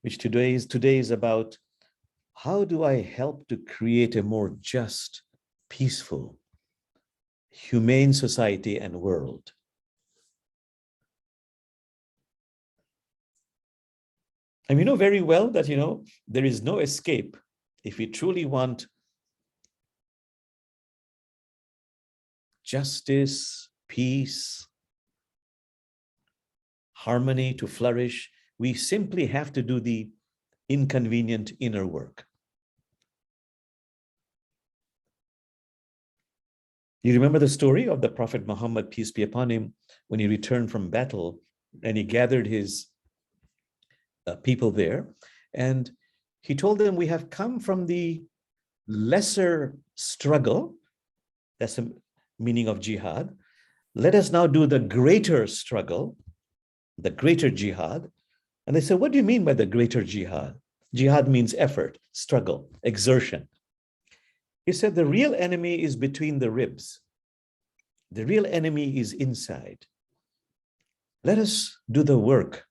which today is about how do I help to create a more just, peaceful, humane society and world. And we know very well that, there is no escape if we truly want justice, peace, harmony to flourish. We simply have to do the inconvenient inner work. You remember the story of the Prophet Muhammad, peace be upon him, when he returned from battle and he gathered his people there, and he told them, we have come from the lesser struggle, that's the meaning of jihad. Let us now do the greater struggle, the greater jihad. And they said, what do you mean by the greater jihad? Jihad means effort, struggle, exertion. He said, the real enemy is between the ribs. The real enemy is inside. Let us do the work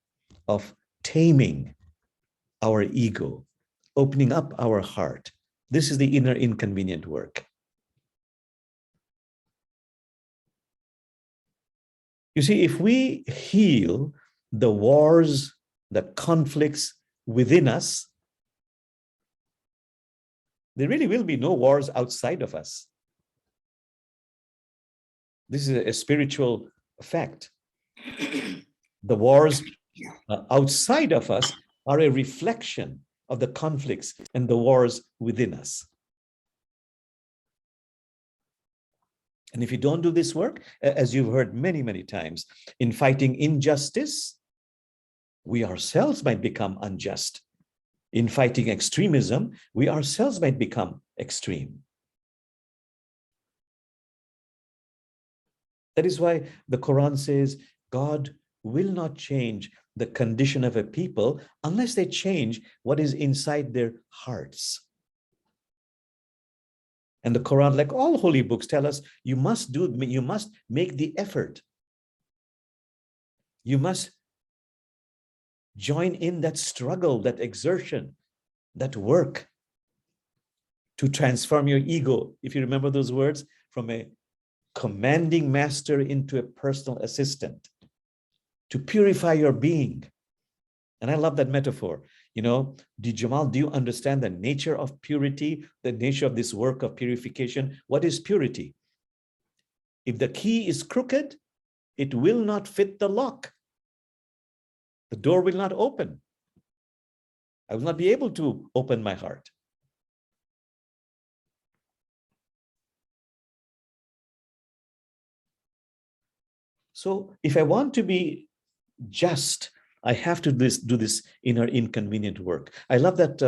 of taming our ego, opening up our heart. This is the inner inconvenient work. You see, if we heal the wars, the conflicts within us, there really will be no wars outside of us. This is a spiritual fact. The wars outside of us are a reflection of the conflicts and the wars within us. And if you don't do this work, as you've heard many, many times, in fighting injustice, we ourselves might become unjust. In fighting extremism, we ourselves might become extreme. That is why the Quran says, God will not change the condition of a people unless they change what is inside their hearts. And the Quran, like all holy books, tell us you must make the effort. You must join in that struggle, that exertion, that work to transform your ego. If you remember those words, from a commanding master into a personal assistant, to purify your being. And I love that metaphor. Jamal, do you understand the nature of purity, the nature of this work of purification? What is purity? If the key is crooked, it will not fit the lock. The door will not open. I will not be able to open my heart. So if I want to be just, I have to do this inner inconvenient work. I love that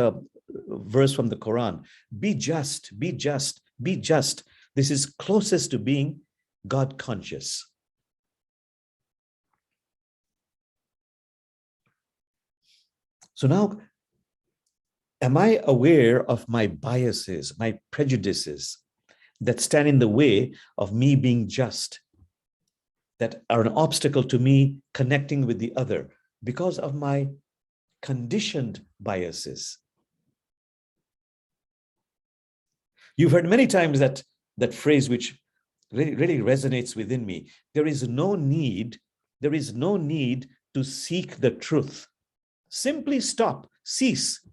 verse from the Quran. Be just, be just, be just. This is closest to being God conscious. So now, am I aware of my biases, my prejudices that stand in the way of me being just, that are an obstacle to me connecting with the other because of my conditioned biases? You've heard many times that phrase which really resonates within me. There is no need to seek the truth. Simply stop, cease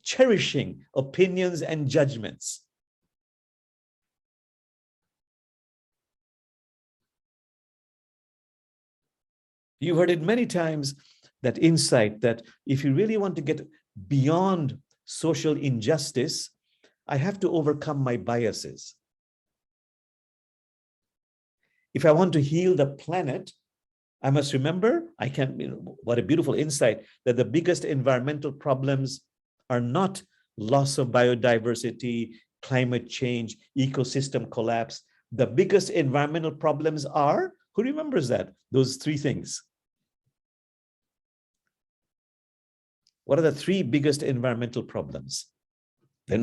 cherishing opinions and judgments. You've heard it many times, that insight that if you really want to get beyond social injustice, I have to overcome my biases. If I want to heal the planet, I must remember, what a beautiful insight, that the biggest environmental problems are not loss of biodiversity, climate change, ecosystem collapse. The biggest environmental problems are, who remembers that? Those three things. What are the three biggest environmental problems? They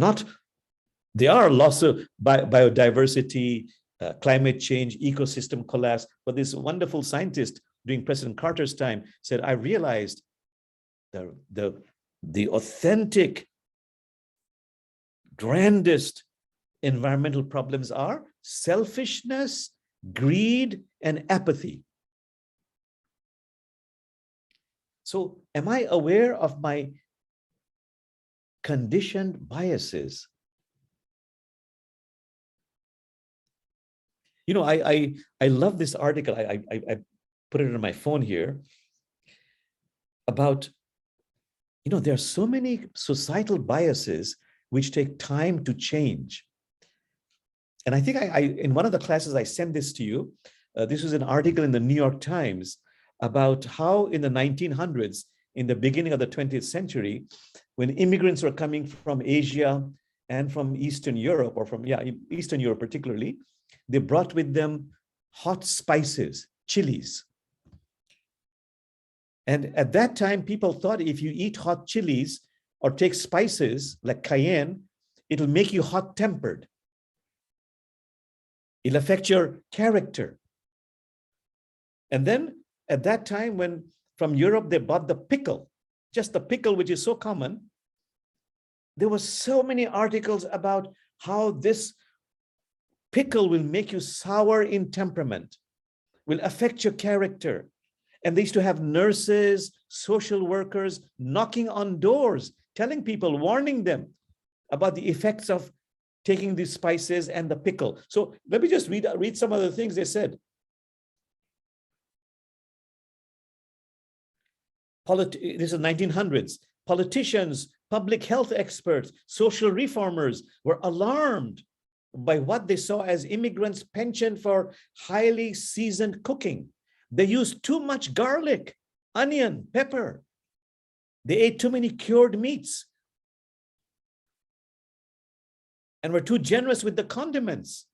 are loss of biodiversity, climate change, ecosystem collapse. But this wonderful scientist during President Carter's time said, I realized the the authentic, grandest environmental problems are selfishness, greed, and apathy. So, am I aware of my conditioned biases? You know, I love this article. I put it on my phone here about, you know, there are so many societal biases which take time to change. And I think I in one of the classes, I sent this to you. This was an article in the New York Times about how in the 1900s, in the beginning of the 20th century, when immigrants were coming from Asia and from Eastern Europe, or from, Eastern Europe particularly, they brought with them hot spices, chilies. And at that time, people thought if you eat hot chilies or take spices like cayenne, it'll make you hot-tempered. It'll affect your character. And then at that time, when from Europe they bought the pickle, just the pickle, which is so common, there were so many articles about how this pickle will make you sour in temperament, will affect your character. And they used to have nurses, social workers knocking on doors, telling people, warning them about the effects of taking these spices and the pickle. So let me just read some of the things they said. This is 1900s. Politicians, public health experts, social reformers were alarmed by what they saw as immigrants' penchant for highly seasoned cooking. They used too much garlic, onion, pepper. They ate too many cured meats and were too generous with the condiments.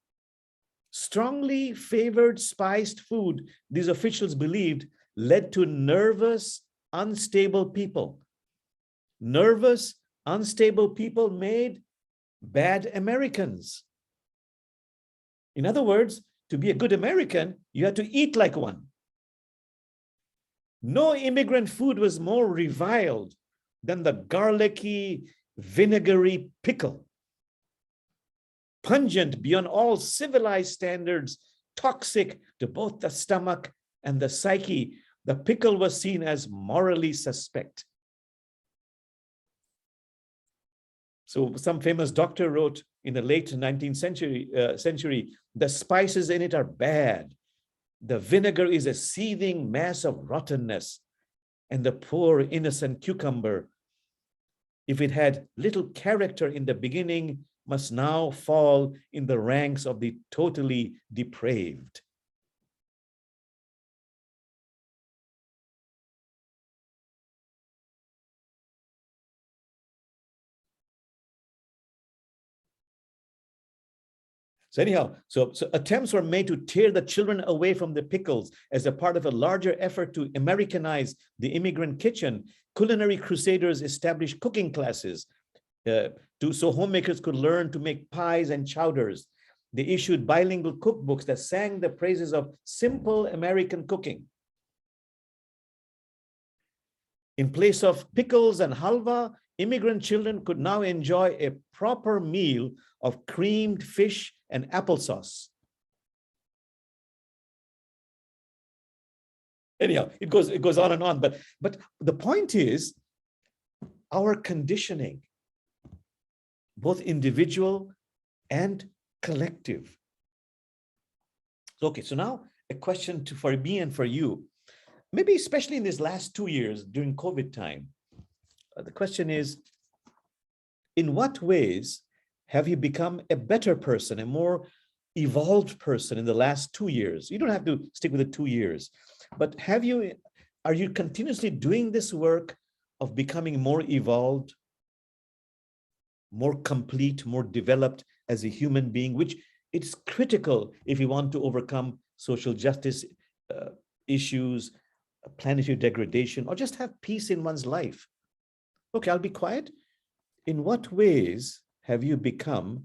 Strongly favored spiced food, these officials believed, led to nervous, unstable people. Nervous, unstable people made bad Americans. In other words, to be a good American, you had to eat like one. No immigrant food was more reviled than the garlicky, vinegary pickle. Pungent beyond all civilized standards, toxic to both the stomach and the psyche, the pickle was seen as morally suspect. So some famous doctor wrote in the late 19th century, the spices in it are bad. The vinegar is a seething mass of rottenness, and the poor innocent cucumber, if it had little character in the beginning, must now fall in the ranks of the totally depraved. So anyhow, so attempts were made to tear the children away from the pickles as a part of a larger effort to Americanize the immigrant kitchen. Culinary crusaders established cooking classes so homemakers could learn to make pies and chowders. They issued bilingual cookbooks that sang the praises of simple American cooking. In place of pickles and halwa, immigrant children could now enjoy a proper meal of creamed fish and applesauce. Anyhow, it goes on and on. But the point is, our conditioning, both individual and collective. Okay, so now a question for me and for you, maybe especially in these last 2 years during COVID time. The question is, in what ways have you become a better person, a more evolved person in the last 2 years? You don't have to stick with the 2 years, but are you continuously doing this work of becoming more evolved, more complete, more developed as a human being, which it's critical if you want to overcome social justice issues, planetary degradation, or just have peace in one's life? Okay, I'll be quiet. In what ways have you become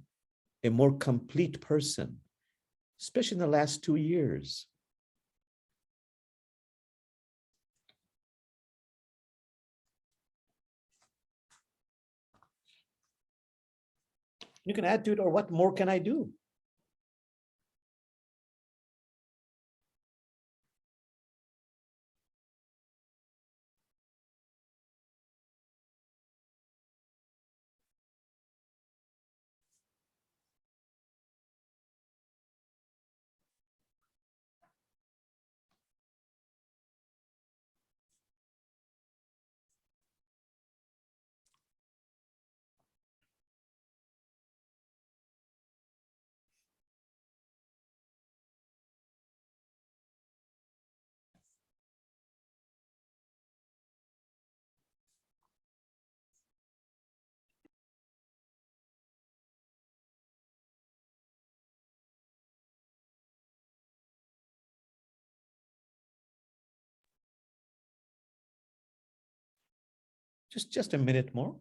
a more complete person, especially in the last 2 years? You can add to it, or what more can I do? Just a minute more.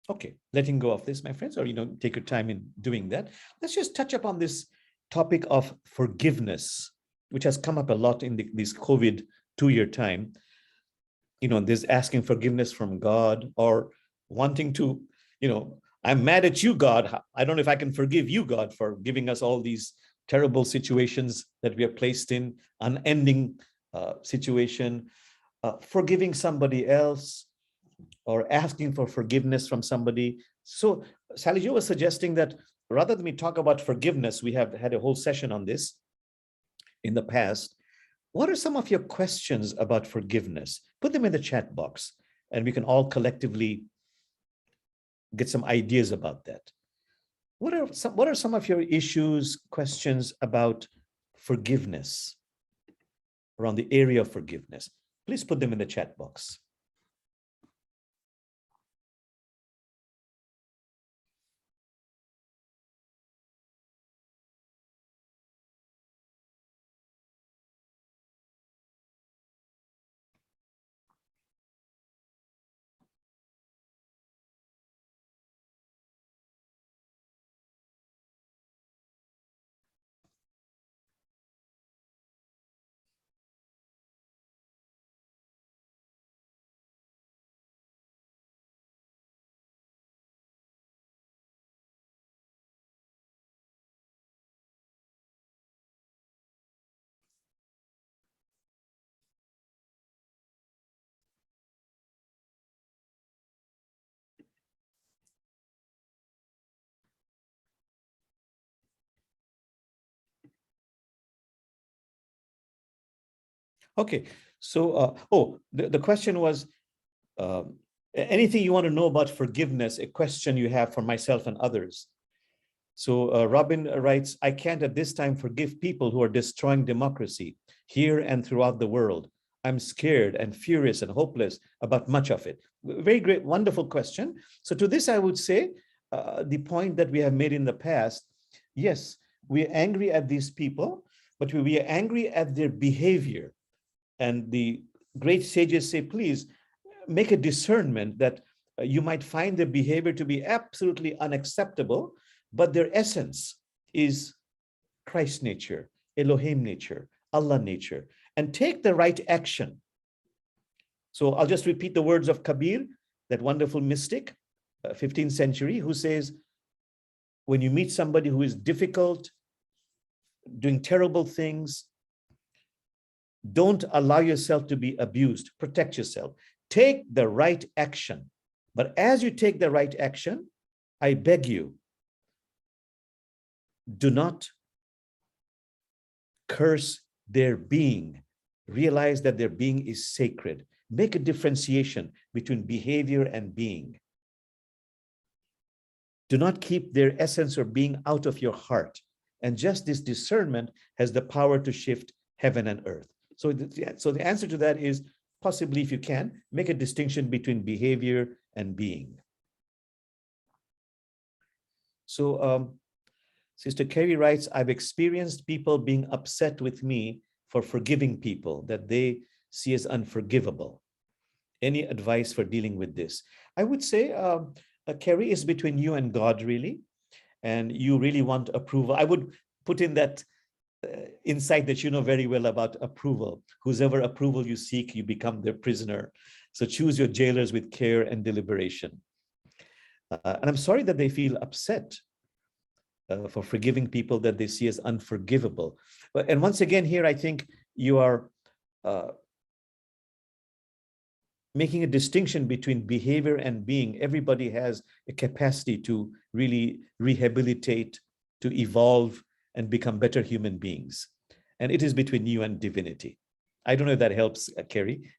Okay, letting go of this, my friends, or take your time in doing that. Let's just touch upon this topic of forgiveness, which has come up a lot in this COVID 2-year time. There's asking forgiveness from God, or wanting to, I'm mad at you, God. I don't know if I can forgive you, God, for giving us all these terrible situations that we are placed in, unending situation, forgiving somebody else, or asking for forgiveness from somebody. So Sally Jo was suggesting that rather than we talk about forgiveness, we have had a whole session on this in the past. What are some of your questions about forgiveness? Put them in the chat box, and we can all collectively get some ideas about that. What are some of your issues, questions about forgiveness, around the area of forgiveness? Please put them in the chat box. Okay, so the question was, anything you want to know about forgiveness, a question you have for myself and others. So Robin writes, I can't at this time forgive people who are destroying democracy here and throughout the world. I'm scared and furious and hopeless about much of it. Very great, wonderful question. So to this, I would say the point that we have made in the past, yes, we're angry at these people, but we are angry at their behavior. And the great sages say, please make a discernment that you might find their behavior to be absolutely unacceptable, but their essence is Christ nature, Elohim nature, Allah nature, and take the right action. So I'll just repeat the words of Kabir, that wonderful mystic, 15th century, who says, when you meet somebody who is difficult, doing terrible things, don't allow yourself to be abused. Protect yourself. Take the right action. But as you take the right action, I beg you, do not curse their being. Realize that their being is sacred. Make a differentiation between behavior and being. Do not keep their essence or being out of your heart. And just this discernment has the power to shift heaven and earth. So the answer to that is possibly, if you can, make a distinction between behavior and being. So Sister Carrie writes, I've experienced people being upset with me for forgiving people that they see as unforgivable. Any advice for dealing with this? I would say, Carrie, is between you and God, really. And you really want approval. I would put in that insight that you know very well about approval. Whosever approval you seek, you become their prisoner. So choose your jailers with care and deliberation. And I'm sorry that they feel upset for forgiving people that they see as unforgivable. And once again, here, I think you are making a distinction between behavior and being. Everybody has a capacity to really rehabilitate, to evolve, and become better human beings. And it is between you and divinity. I don't know if that helps, Carrie.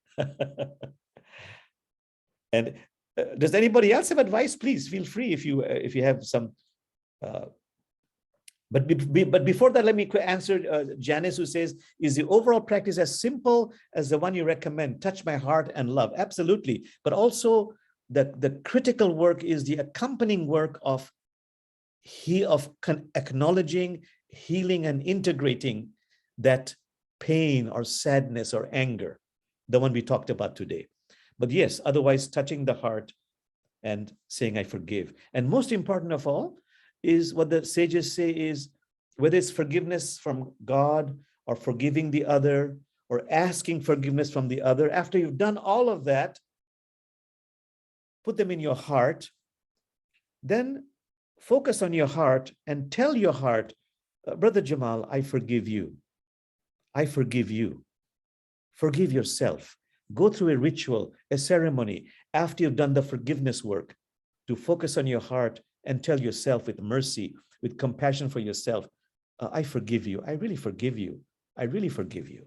And does anybody else have advice? Please feel free if you have some. But before that, let me answer Janice, who says, is the overall practice as simple as the one you recommend? Touch my heart and love. Absolutely. But also the critical work is the accompanying work of acknowledging, healing, and integrating that pain or sadness or anger, the one we talked about today. But yes, otherwise touching the heart and saying, I forgive. And most important of all is what the sages say is, whether it's forgiveness from God or forgiving the other or asking forgiveness from the other, after you've done all of that, put them in your heart, then focus on your heart and tell your heart, Brother Jamal, I forgive you. I forgive you. Forgive yourself. Go through a ritual, a ceremony, after you've done the forgiveness work, to focus on your heart and tell yourself with mercy, with compassion for yourself, I forgive you. I really forgive you. I really forgive you.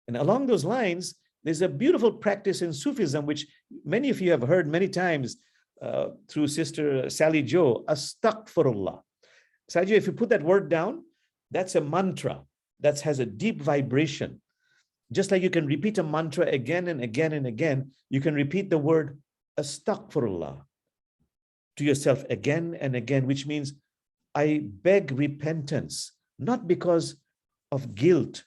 And along those lines, there's a beautiful practice in Sufism, which many of you have heard many times through Sister Sally Joe, Astaghfirullah. Sally Joe, if you put that word down, that's a mantra that has a deep vibration. Just like you can repeat a mantra again and again and again, you can repeat the word Astaghfirullah to yourself again and again, which means I beg repentance, not because of guilt,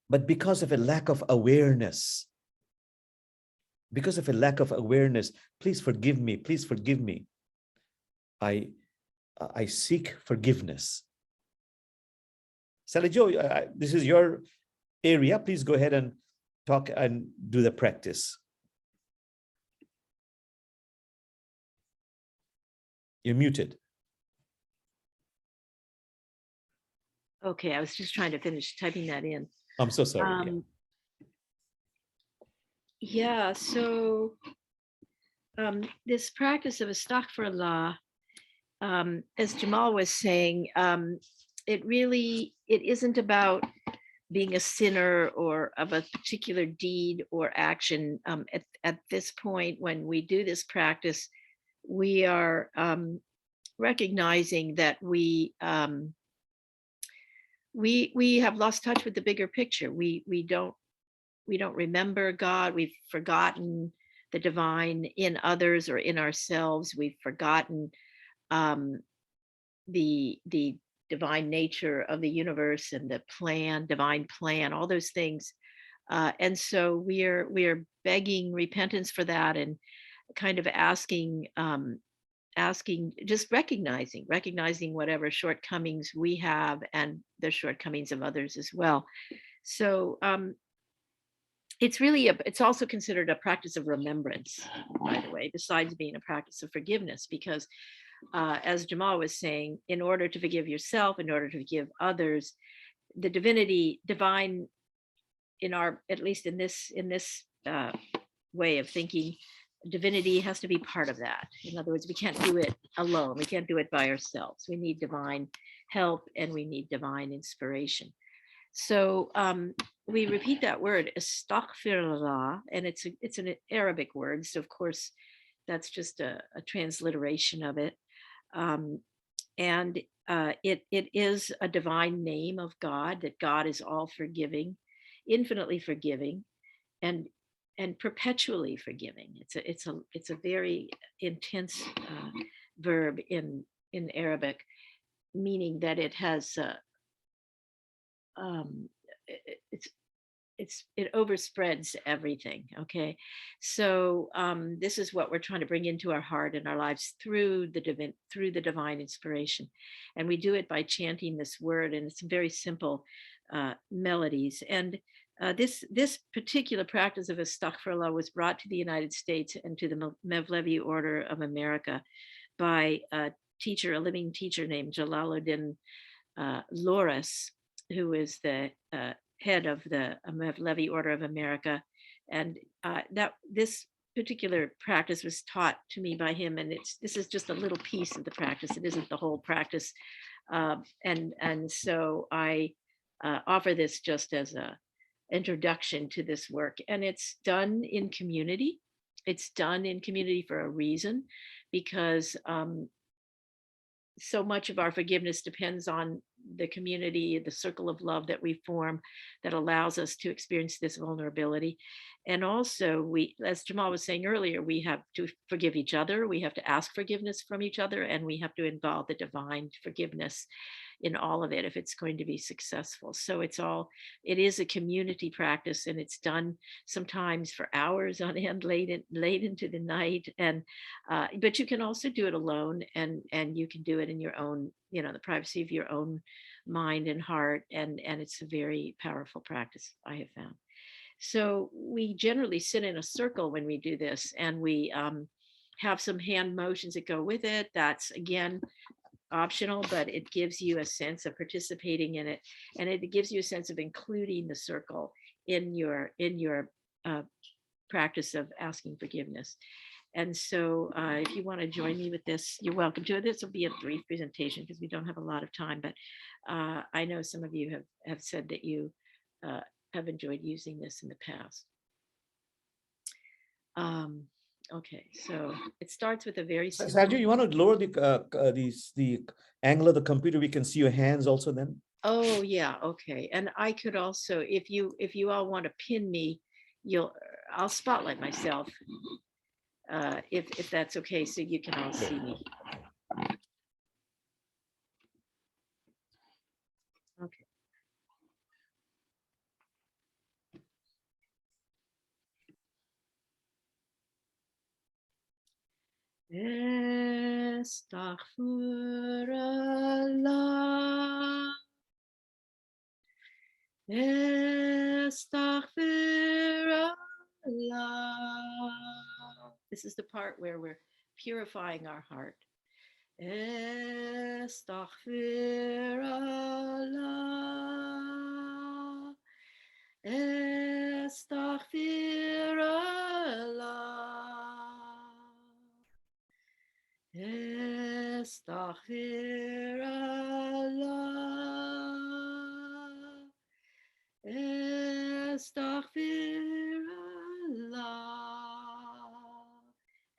but because of a lack of awareness. Because of a lack of awareness, please forgive me. Please forgive me. I seek forgiveness. Sally Joe, this is your area. Please go ahead and talk and do the practice. You're muted. Okay, I was just trying to finish typing that in. I'm so sorry. So this practice of astaghfirullah, as Jamal was saying, it isn't about being a sinner or of a particular deed or action. At this point, when we do this practice, we are recognizing that we have lost touch with the bigger picture. We don't remember God. We've forgotten the divine in others or in ourselves. We've forgotten the divine nature of the universe and the divine plan, all those things. And so we are begging repentance for that, and kind of asking, just recognizing whatever shortcomings we have and the shortcomings of others as well. So it's also considered a practice of remembrance, by the way, besides being a practice of forgiveness, because as Jamal was saying, in order to forgive yourself, in order to forgive others, the divine in our, at least in this way of thinking, divinity has to be part of that. In other words, we can't do it alone. We can't do it by ourselves. We need divine help and we need divine inspiration. So we repeat that word, astaghfirullah, and it's an Arabic word. So of course, That's just a transliteration of it. Um, and it is a divine name of God, that God is all forgiving, infinitely forgiving, and perpetually forgiving. It's a very intense verb in Arabic, meaning that it has um, it's it overspreads everything. Okay, so this is what we're trying to bring into our heart and our lives through the divine inspiration, and we do it by chanting this word, and it's very simple melodies. And this particular practice of astaghfirullah was brought to the United States and to the Mevlevi Order of America by a living teacher named Jalaluddin Loris, who is the head of the Levy Order of America, and that this particular practice was taught to me by him, and this is just a little piece of the practice. It isn't the whole practice, and so I offer this just as a introduction to this work, and it's done in community. It's done in community for a reason, because so much of our forgiveness depends on the community, the circle of love that we form, that allows us to experience this vulnerability. And also, we, as Jamal was saying earlier, we have to forgive each other, we have to ask forgiveness from each other, and we have to involve the divine forgiveness in all of it if it's going to be successful. So it is a community practice, and it's done sometimes for hours on end, late into the night. And but you can also do it alone, and you can do it in your own, the privacy of your own mind and heart, and it's a very powerful practice, I have found. So we generally sit in a circle when we do this, and we have some hand motions that go with it. That's, again, optional, but it gives you a sense of participating in it, and it gives you a sense of including the circle in your practice of asking forgiveness. And so if you want to join me with this, you're welcome to. This will be a brief presentation because we don't have a lot of time, but I know some of you have said that you have enjoyed using this in the past. Okay, so it starts with a very simple... Sanju, you want to lower the angle of the computer? We can see your hands also then. Oh yeah, okay. And I could also, if you all want to pin me, I'll spotlight myself, if that's okay, so you can all see me. Okay. Astaghfirullah. Astaghfirullah. This is the part where we're purifying our heart. Astaghfirullah. Astaghfirullah. Astaghfirullah. Astaghfirullah.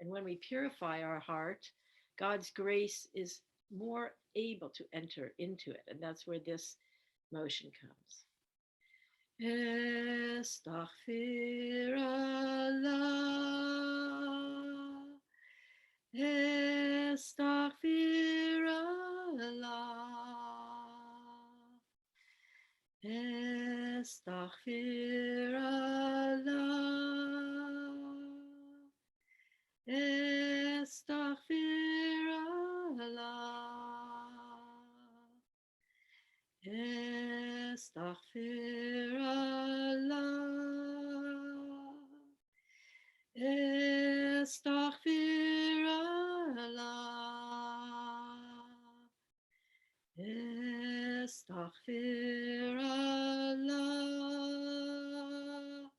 And when we purify our heart, God's grace is more able to enter into it. And that's where this motion comes. Astaghfirullah. Astaghfirullah. Astaghfirullah. Astaghfirullah. Astaghfirullah. Astaghfirullah. Astaghfirullah.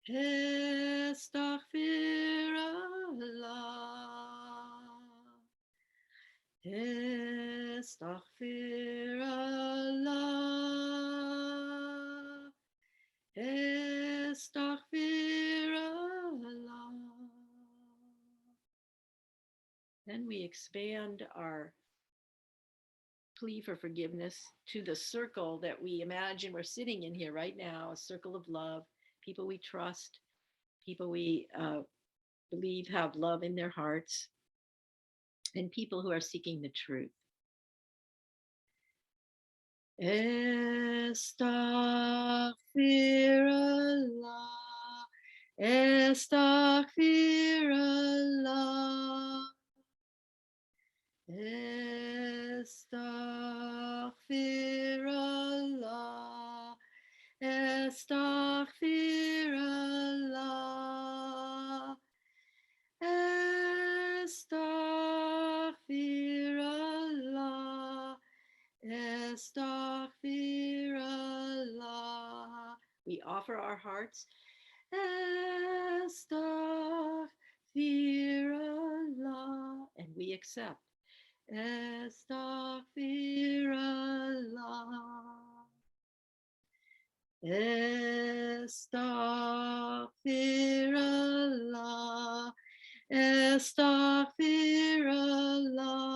Astaghfirullah. Astaghfirullah. Astaghfirullah. we expand our plea for forgiveness to the circle that we imagine we're sitting in here right now, a circle of love, people we trust, people we believe have love in their hearts, and people who are seeking the truth. Astaghfirullah, astaghfirullah, astaghfirullah, astaghfirullah, astaghfirullah, astaghfirullah. We offer our hearts. Astaghfirullah, and we accept. Astaghfirullah, astaghfirullah, astaghfirullah,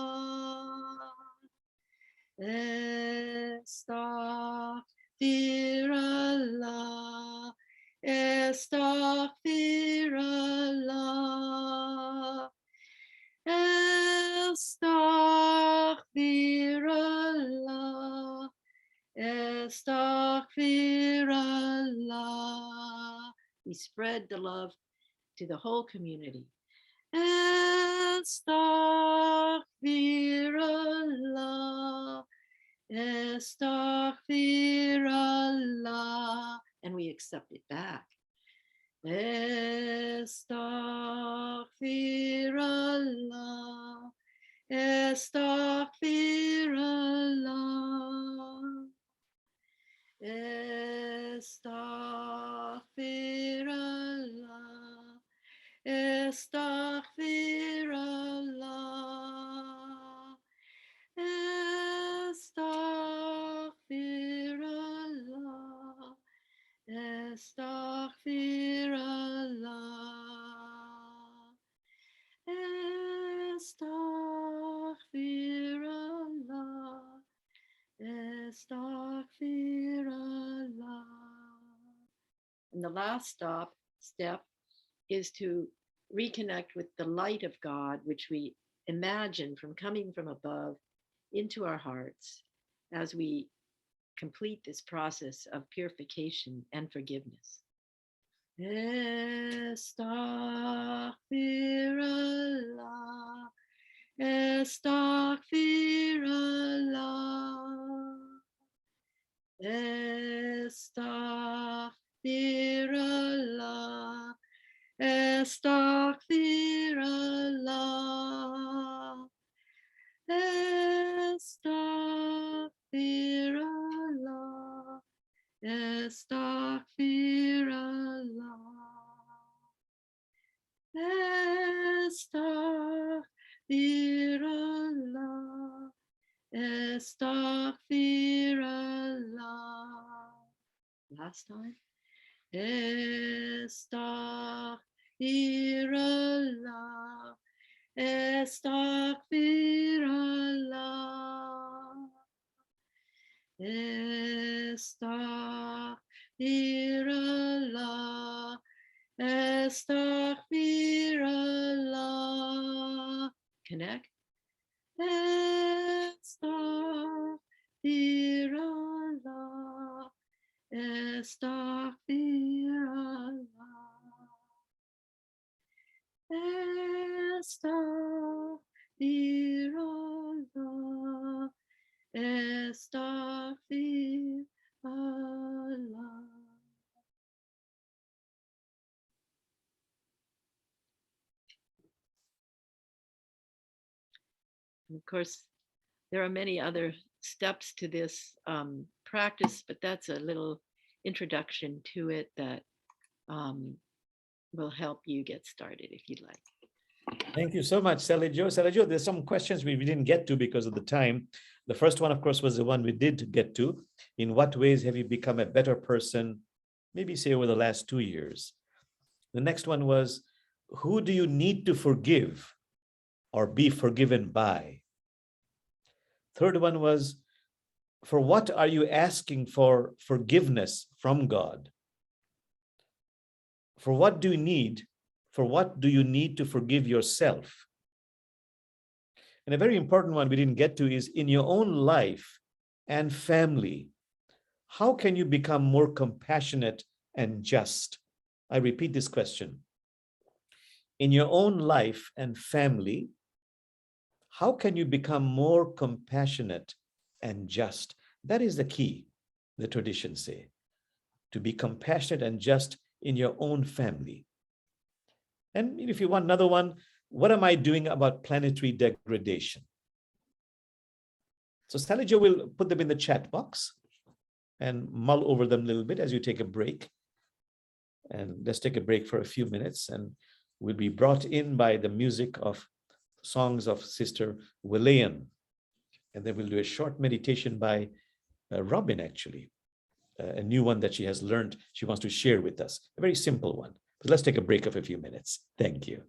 astaghfirullah, astaghfirullah, astaghfirullah, astaghfirullah. We spread the love to the whole community. Astaghfirullah, astaghfirullah, and we accept it back. Astaghfirullah, astaghfirullah, astaghfirullah, astaghfirullah, astaghfirullah, astaghfirullah, astaghfirullah, astaghfirullah. And the last step is to reconnect with the light of God, which we imagine from coming from above into our hearts as we complete this process of purification and forgiveness. Astaghfirullah, astaghfirullah, astaghfirullah, astaghfirullah, astaghfirullah, astaghfirullah, astaghfirullah, astaghfirullah. Last time. Astaghfirullah, astaghfirullah, astaghfirullah, astaghfirullah. Connect. Astaghfirullah, astaghfirullah, astaghfirullah, astaghfirullah. And of course, there are many other steps to this practice, but that's a little introduction to it that will help you get started if you'd like. Thank you so much, Salijo. Salijo, there's some questions we didn't get to because of the time. The first one, of course, was the one we did get to. In what ways have you become a better person, maybe say over the last 2 years? The next one was, who do you need to forgive or be forgiven by. Third one was, for what are you asking for forgiveness from God? For what do you need? For what do you need to forgive yourself? And a very important one we didn't get to is, in your own life and family, how can you become more compassionate and just? I repeat this question. In your own life and family, how can you become more compassionate and just? That is the key, the traditions say, to be compassionate and just in your own family. And if you want another one, what am I doing about planetary degradation? So Salija will put them in the chat box and mull over them a little bit as you take a break. And let's take a break for a few minutes, and we'll be brought in by the music of songs of Sister Willayan. And then we'll do a short meditation by Robin, actually, a new one that she has learned she wants to share with us, a very simple one. But let's take a break of a few minutes. Thank you.